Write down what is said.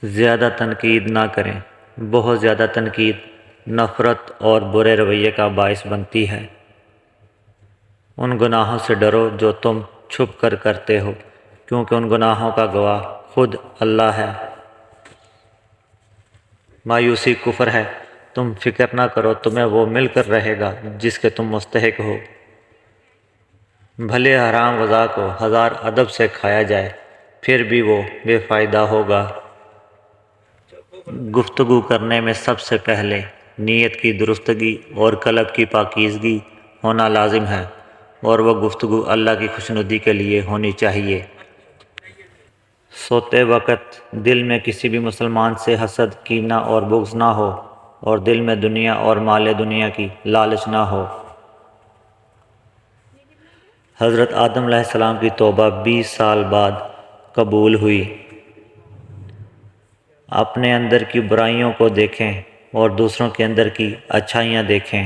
زیادہ تنقید نہ کریں، بہت زیادہ تنقید نفرت اور برے رویے کا باعث بنتی ہے۔ ان گناہوں سے ڈرو جو تم چھپ کر کرتے ہو، کیونکہ ان گناہوں کا گواہ خود اللہ ہے۔ مایوسی کفر ہے، تم فکر نہ کرو، تمہیں وہ مل کر رہے گا جس کے تم مستحق ہو۔ بھلے حرام غذا کو ہزار ادب سے کھایا جائے، پھر بھی وہ بے فائدہ ہوگا۔ گفتگو کرنے میں سب سے پہلے نیت کی درستگی اور قلب کی پاکیزگی ہونا لازم ہے، اور وہ گفتگو اللہ کی خوشنودی کے لیے ہونی چاہیے۔ سوتے وقت دل میں کسی بھی مسلمان سے حسد، کینہ اور بغض نہ ہو، اور دل میں دنیا اور مال دنیا کی لالچ نہ ہو۔ حضرت آدم علیہ السلام کی توبہ 20 سال بعد قبول ہوئی۔ اپنے اندر کی برائیوں کو دیکھیں اور دوسروں کے اندر کی اچھائیاں دیکھیں۔